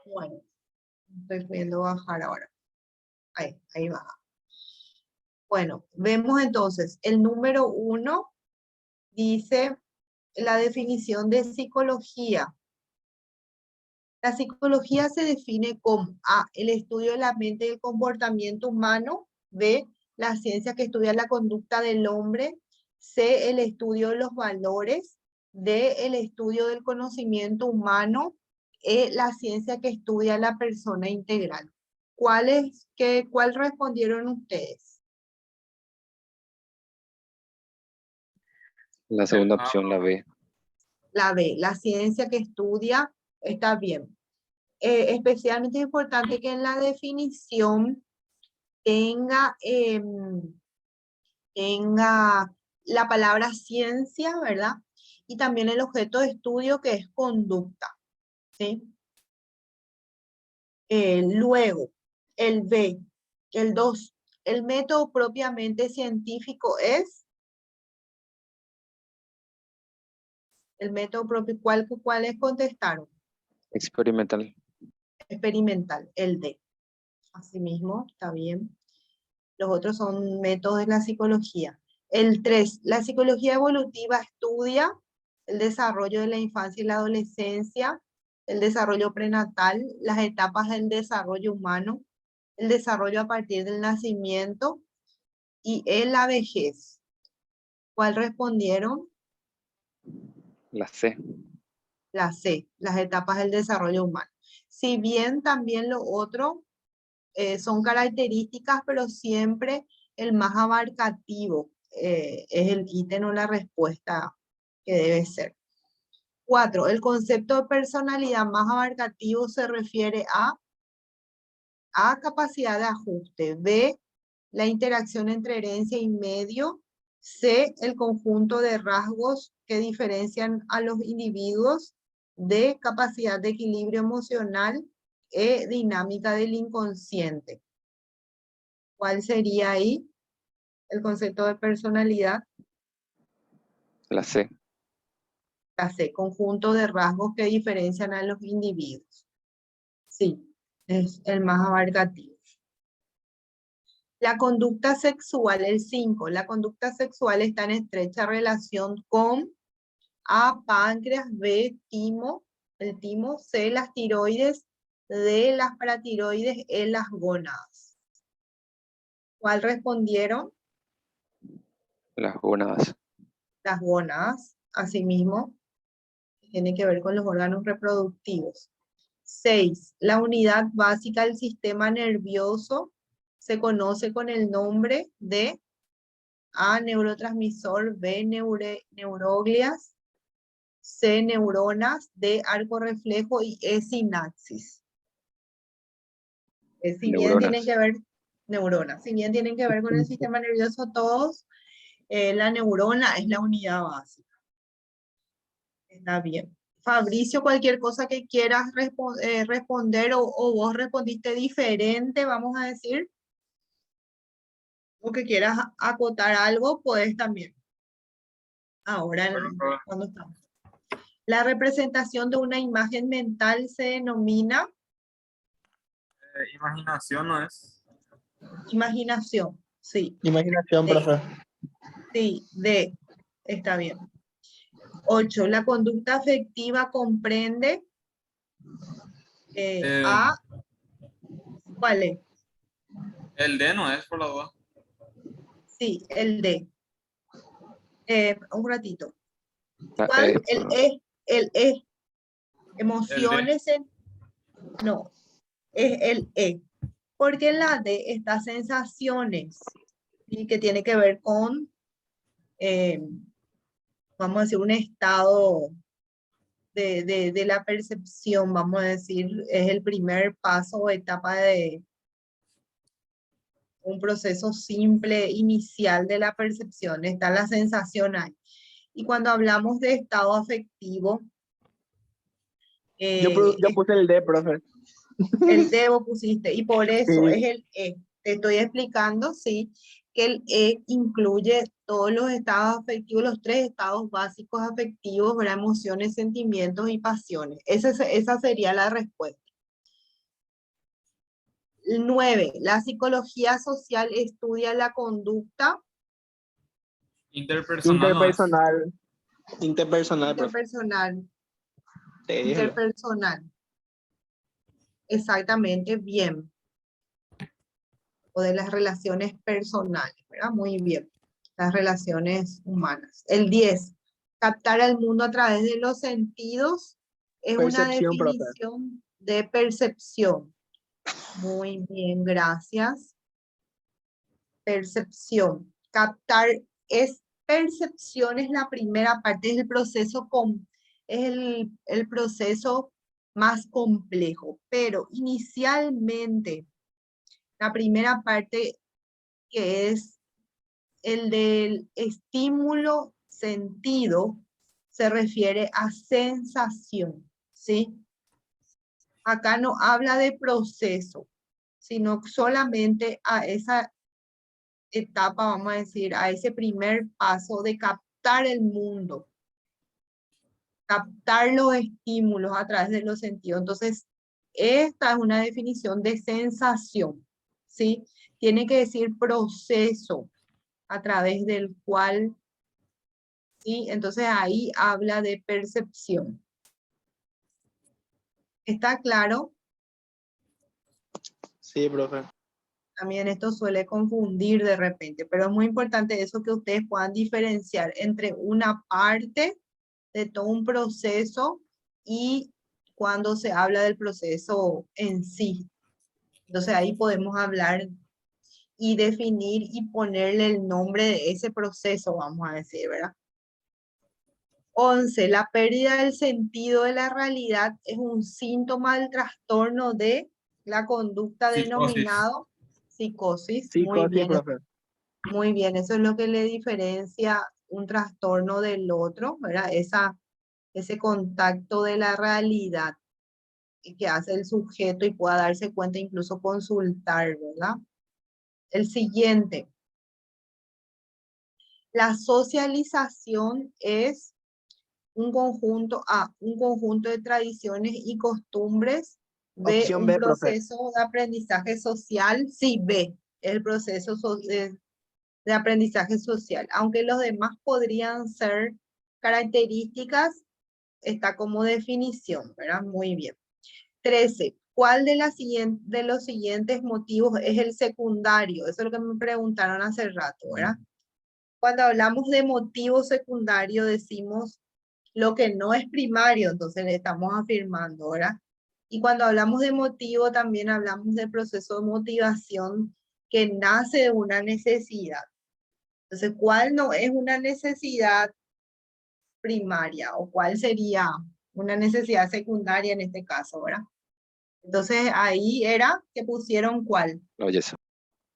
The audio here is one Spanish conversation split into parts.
Bueno, estoy pudiendo bajar ahora. Ahí va. Bueno, vemos entonces, el número 1 dice la definición de psicología. La psicología se define como A, el estudio de la mente y el comportamiento humano. B, la ciencia que estudia la conducta del hombre. C, el estudio de los valores. D, el estudio del conocimiento humano. E, la ciencia que estudia la persona integral. ¿Cuál respondieron ustedes? La segunda opción, la B. La B, la ciencia que estudia, está bien. Especialmente importante que en la definición tenga la palabra ciencia, ¿verdad? Y también el objeto de estudio que es conducta, ¿sí? Luego, el B, el 2, el método propiamente científico es el método propio. ¿Cuáles contestaron? Experimental. Experimental, el D. Asimismo, está bien. Los otros son métodos de la psicología. El 3, la psicología evolutiva estudia el desarrollo de la infancia y la adolescencia, el desarrollo prenatal, las etapas del desarrollo humano, el desarrollo a partir del nacimiento y en la vejez. ¿Cuál respondieron? La C. La C, las etapas del desarrollo humano. Si bien también lo otro son características, pero siempre el más abarcativo es el ítem o la respuesta que debe ser. 4, el concepto de personalidad más abarcativo se refiere a capacidad de ajuste. B, la interacción entre herencia y medio. C, el conjunto de rasgos que diferencian a los individuos. D, capacidad de equilibrio emocional. E, dinámica del inconsciente. ¿Cuál sería ahí el concepto de personalidad? La C. La C, conjunto de rasgos que diferencian a los individuos. Sí, es el más abarcativo. La conducta sexual, el 5. La conducta sexual está en estrecha relación con A, páncreas, B, timo, el timo, C, las tiroides, D, las paratiroides, E, las gónadas. ¿Cuál respondieron? Las gónadas. Las gónadas, asimismo, tiene que ver con los órganos reproductivos. 6. La unidad básica del sistema nervioso se conoce con el nombre de A, neurotransmisor, B, neuroglias, C, neuronas, D, arco reflejo y E, sinapsis. Si bien tienen que ver, neuronas, si bien tienen que ver con el sistema nervioso todos, la neurona es la unidad básica. Está bien. Fabricio, cualquier cosa que quieras responder o vos respondiste diferente, vamos a decir, o que quieras acotar algo, puedes también. Ahora, cuando estamos. La representación de una imagen mental se denomina Imaginación, ¿no es? imaginación. Sí. Imaginación, profe. Sí, D. Está bien. 8. La conducta afectiva comprende A. ¿Cuál es? El D no es, por la duda. Sí, el D. Un ratito. La ¿Cuál? E. El E. Emociones en... No, es el E. Porque en la D está sensaciones. ¿Sí? Que tiene que ver con, vamos a decir, un estado de la percepción, vamos a decir, es el primer paso o etapa de un proceso simple inicial de la percepción, está la sensación ahí. Y cuando hablamos de estado afectivo, Yo puse el D, profe. el debo pusiste, y por eso Sí. es el E. Te estoy explicando, sí, que el E incluye todos los estados afectivos, los 3 estados básicos afectivos, ¿verdad? Emociones, sentimientos y pasiones. Esa sería la respuesta. 9. La psicología social estudia la conducta Interpersonal no es. Interpersonal, profe. interpersonal. Te dije. Interpersonal. Exactamente, bien. O de las relaciones personales, ¿verdad? Muy bien. Las relaciones humanas. El 10. Captar el mundo a través de los sentidos es una Percepción, profe. definición de percepción. Muy bien, gracias. Percepción. Captar es percepción, es la primera parte, es el proceso, es el proceso más complejo, pero inicialmente la primera parte, que es el del estímulo sentido, se refiere a sensación, ¿sí? Acá no habla de proceso, sino solamente a esa etapa, vamos a decir, a ese primer paso de captar el mundo, captar los estímulos a través de los sentidos. Entonces, esta es una definición de sensación, ¿sí? Tiene que decir proceso a través del cual, ¿sí? Entonces ahí habla de percepción. ¿Está claro? Sí, profe. También esto suele confundir de repente, pero es muy importante eso, que ustedes puedan diferenciar entre una parte de todo un proceso y cuando se habla del proceso en sí. Entonces ahí podemos hablar y definir y ponerle el nombre de ese proceso, vamos a decir, ¿verdad? 11. La pérdida del sentido de la realidad es un síntoma del trastorno de la conducta Psicosis. denominado psicosis. Muy Psicosis, bien, profe. muy bien. Eso es lo que le diferencia un trastorno del otro, ¿verdad? Ese contacto de la realidad que hace el sujeto y pueda darse cuenta, incluso consultar, ¿verdad? El siguiente. La socialización es un conjunto de tradiciones y costumbres de Opción un B, profe. proceso de aprendizaje social. Sí, B, el proceso de aprendizaje social. Aunque los demás podrían ser características, está como definición, ¿verdad? Muy bien. 13. ¿Cuál de los siguientes motivos es el secundario? Eso es lo que me preguntaron hace rato, ¿verdad? Cuando hablamos de motivo secundario, decimos lo que no es primario, entonces le estamos afirmando, ¿verdad? Y cuando hablamos de motivo, también hablamos del proceso de motivación que nace de una necesidad. Entonces, ¿cuál no es una necesidad primaria o cuál sería una necesidad secundaria en este caso, ¿verdad? Entonces, ahí era que pusieron ¿cuál? La belleza.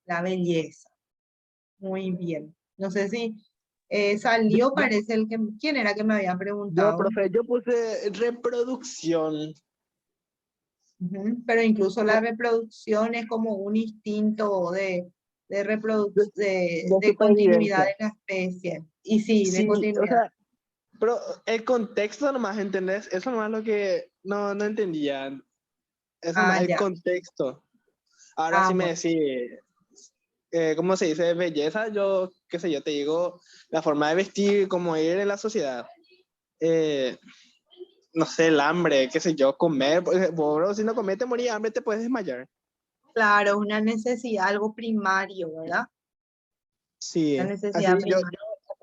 La belleza. Muy bien. No sé si salió, parece el que... ¿Quién era que me había Yo, preguntado? profe, yo puse reproducción. Pero incluso la reproducción es como un instinto de De continuidad supervivencia. de la especie. Y sí, de Sí, o continuidad. sea, pero el contexto nomás, ¿entendés? Eso nomás lo que no entendía. Eso nomás, el Ya. contexto. Ahora sí me Bueno. decís, ¿cómo se dice? Belleza, yo, qué sé yo, te digo, la forma de vestir, cómo ir en la sociedad. No sé, el hambre, qué sé yo, comer. Bro, si no comes, te morís de hambre, te puedes desmayar. Claro, una necesidad, algo primario, ¿verdad? Sí, Una así necesidad primaria.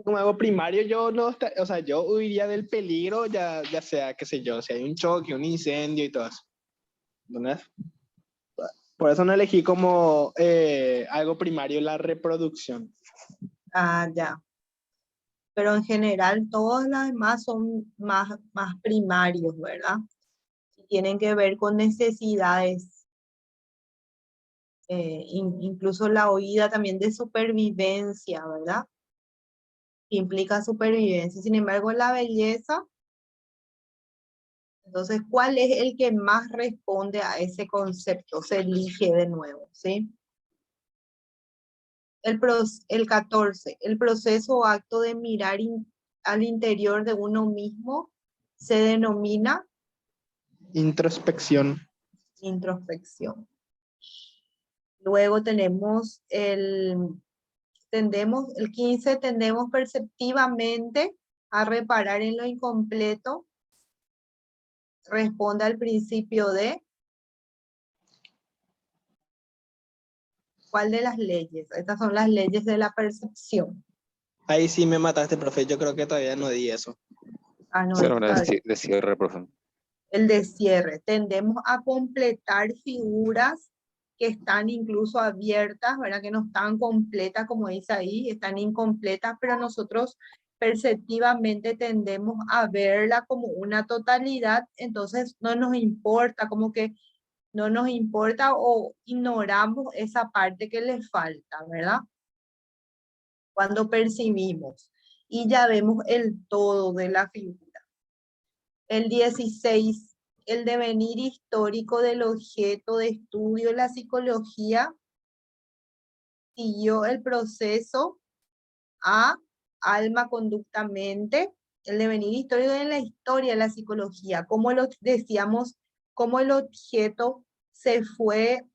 como algo primario, yo no, o sea, yo huiría del peligro, ya sea, qué sé yo, si hay un choque, un incendio y todo eso. ¿Entendés? Por eso no elegí como algo primario la reproducción. Ya. Pero en general todos los demás son más primarios, ¿verdad? Tienen que ver con necesidades, incluso la oída también de supervivencia, ¿verdad? Implica supervivencia. Sin embargo, la belleza, entonces, ¿cuál es el que más responde a ese concepto? Se elige de nuevo, ¿sí? El 14, el proceso o acto de mirar al interior de uno mismo se denomina Introspección. introspección. Luego tenemos el 15, tendemos perceptivamente a reparar en lo incompleto. Responde al principio de. ¿Cuál de las leyes? Estas son las leyes de la percepción. Ahí sí me mataste, profe. Yo creo que todavía no di eso. Ah, no, Cero está bien. de cierre, profe. El de cierre. Tendemos a completar figuras que están incluso abiertas, ¿verdad? Que no están completas, como dice ahí, están incompletas, pero nosotros perceptivamente tendemos a verla como una totalidad, entonces no nos importa, como que no nos importa o ignoramos esa parte que le falta, ¿verdad? Cuando percibimos y ya vemos el todo de la figura. El 16, el devenir histórico del objeto de estudio de la psicología siguió el proceso a alma, conducta, mente. El devenir histórico de la historia de la psicología, como lo decíamos, cómo el objeto se fue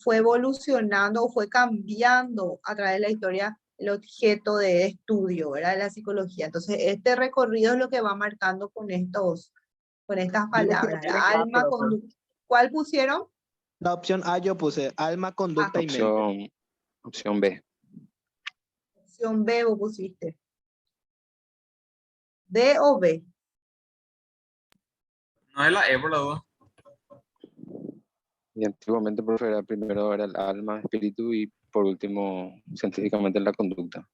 evolucionando o fue cambiando a través de la historia el objeto de estudio, ¿verdad? De la psicología. Entonces, este recorrido es lo que va marcando con estas palabras. Alma, conducta. ¿Cuál pusieron? La opción A yo puse alma, conducta y mente. Opción B. Opción B vos pusiste. ¿D o B? No es la E por la duda. Y antiguamente, profe, primero era el alma, espíritu y por último, científicamente, la conducta.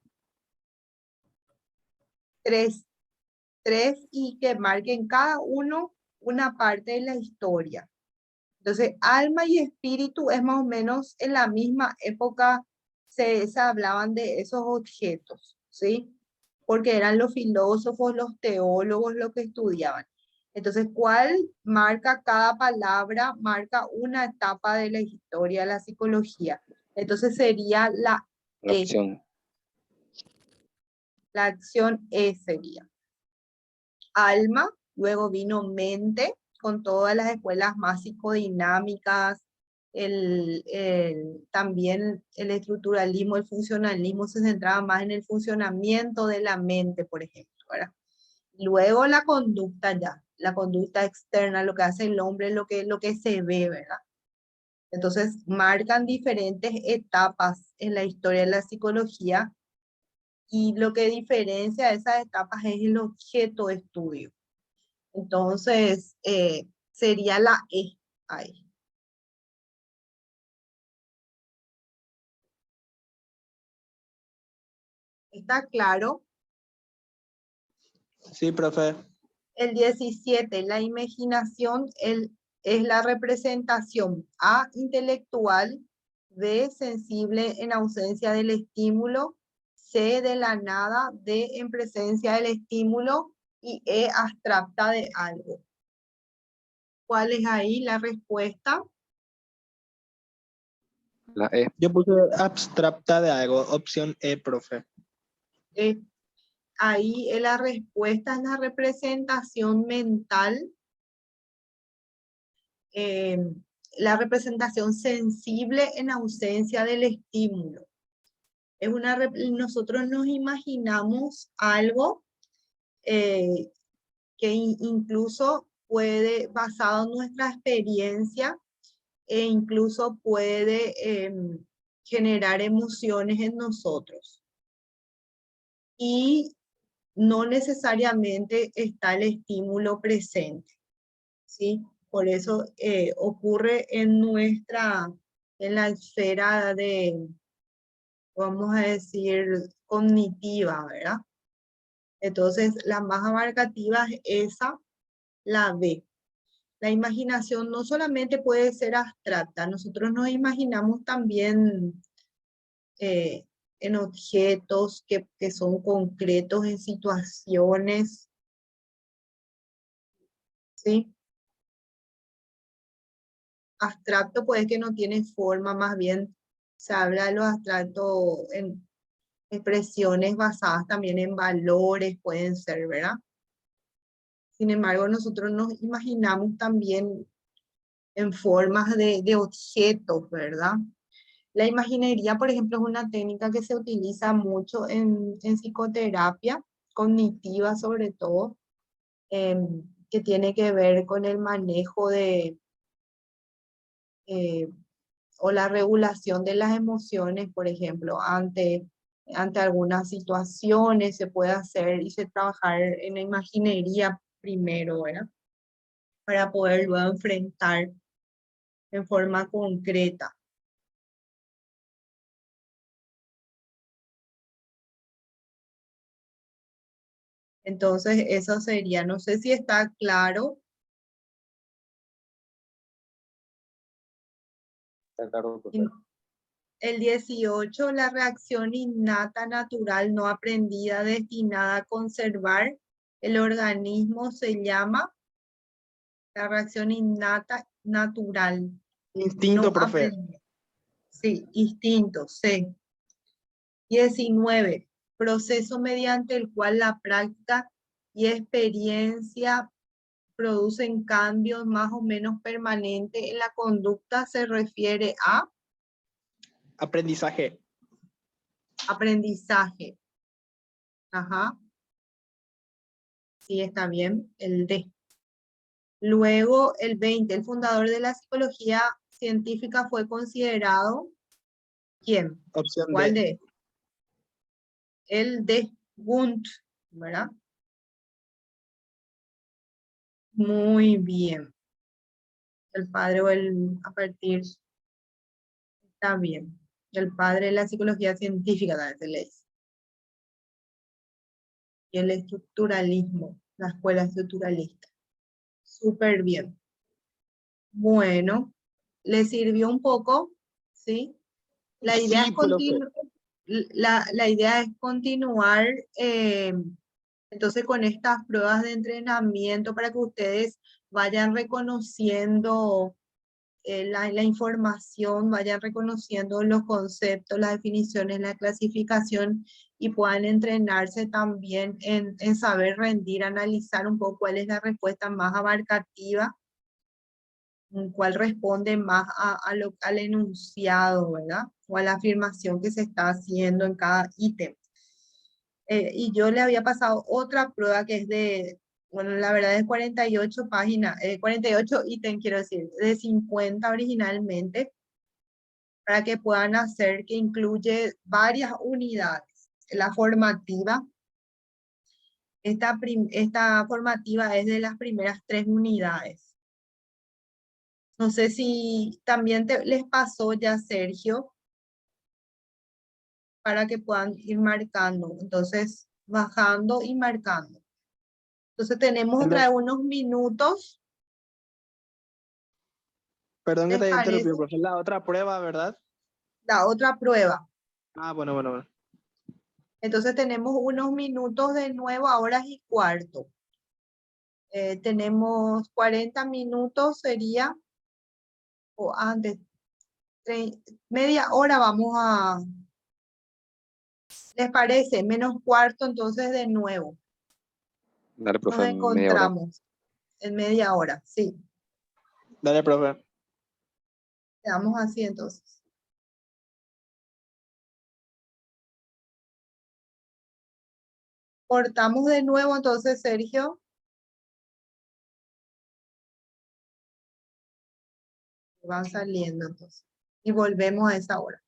3 y que marquen cada uno una parte de la historia. Entonces, alma y espíritu es más o menos en la misma época se hablaban de esos objetos, ¿sí? Porque eran los filósofos, los teólogos los que estudiaban. Entonces, ¿cuál marca cada palabra? Marca una etapa de la historia de la psicología. Entonces sería la E. Opción. La acción E sería. Alma, luego vino mente, con todas las escuelas más psicodinámicas, también el estructuralismo, el funcionalismo se centraba más en el funcionamiento de la mente, por ejemplo, ¿verdad? Luego la conducta ya, la conducta externa, lo que hace el hombre, lo que se ve, ¿verdad? Entonces, marcan diferentes etapas en la historia de la psicología y lo que diferencia esas etapas es el objeto de estudio. Entonces, sería la E ahí. ¿Está claro? Sí, profe. El 17, la imaginación es la representación A, intelectual, B, sensible en ausencia del estímulo, C, de la nada, D, en presencia del estímulo y E, abstracta de algo. ¿Cuál es ahí la respuesta? La E. Yo puse abstracta de algo, opción E, profe. Ahí la respuesta es la representación mental, la representación sensible en ausencia del estímulo. Nosotros nos imaginamos algo que incluso puede, basado en nuestra experiencia, e incluso puede generar emociones en nosotros. Y no necesariamente está el estímulo presente, ¿sí? Por eso ocurre en la esfera de, vamos a decir, cognitiva, ¿verdad? Entonces, la más abarcativa es esa, la B. La imaginación no solamente puede ser abstracta, nosotros nos imaginamos también en objetos que son concretos, en situaciones, ¿sí? Abstracto pues que no tiene forma, más bien se habla de lo abstracto en expresiones basadas también en valores, pueden ser, ¿verdad? Sin embargo, nosotros nos imaginamos también en formas de objetos, ¿verdad? La imaginería, por ejemplo, es una técnica que se utiliza mucho en psicoterapia cognitiva, sobre todo, que tiene que ver con el manejo eh, o la regulación de las emociones, por ejemplo, ante algunas situaciones se puede hacer y se trabajar en la imaginería primero, ¿verdad? Para poder luego enfrentar en forma concreta. Entonces, eso sería, no sé si está claro. Está claro, profe. El 18, la reacción innata natural no aprendida destinada a conservar el organismo se llama la reacción innata natural. Instinto, No profe. aprendida. Sí, instinto, sí. 19, proceso mediante el cual la práctica y experiencia producen cambios más o menos permanentes en la conducta se refiere a Aprendizaje. aprendizaje. Ajá. Sí, está bien, el D. Luego, el 20, el fundador de la psicología científica fue considerado, ¿quién? Opción ¿Cuál D. de? El de Wundt, ¿verdad? Muy bien. El padre o el a partir, está bien. El padre de la psicología científica también se le dice. Y el estructuralismo, la escuela estructuralista. Súper bien. Bueno, ¿le sirvió un poco? ¿Sí? La idea Sí, es profe. la idea es continuar entonces con estas pruebas de entrenamiento para que ustedes vayan reconociendo la información, vayan reconociendo los conceptos, las definiciones, la clasificación y puedan entrenarse también en saber rendir, analizar un poco cuál es la respuesta más abarcativa, cuál responde más al enunciado, ¿verdad? O a la afirmación que se está haciendo en cada ítem. Y yo le había pasado otra prueba que es de, bueno, la verdad es 48 páginas, 48 ítems, quiero decir, de 50 originalmente, para que puedan hacer, que incluye varias unidades. La formativa, esta formativa es de las primeras 3 unidades. No sé si también les pasó ya, Sergio, para que puedan ir marcando. Entonces, bajando y marcando. Entonces tenemos otra vez unos minutos. Perdón que ¿Les te haya parece? interrumpido, profe. La otra prueba, ¿verdad? La otra prueba. Ah, bueno. Entonces tenemos unos minutos de nuevo, ahora y cuarto. Tenemos 40 minutos, sería, o antes, media hora vamos a, ¿les parece? Menos cuarto, entonces de nuevo. Dale, Nos profe, media hora. encontramos en media hora, sí. Dale, profe. Quedamos así entonces. Cortamos de nuevo entonces, Sergio. Van saliendo entonces. Y volvemos a esa hora.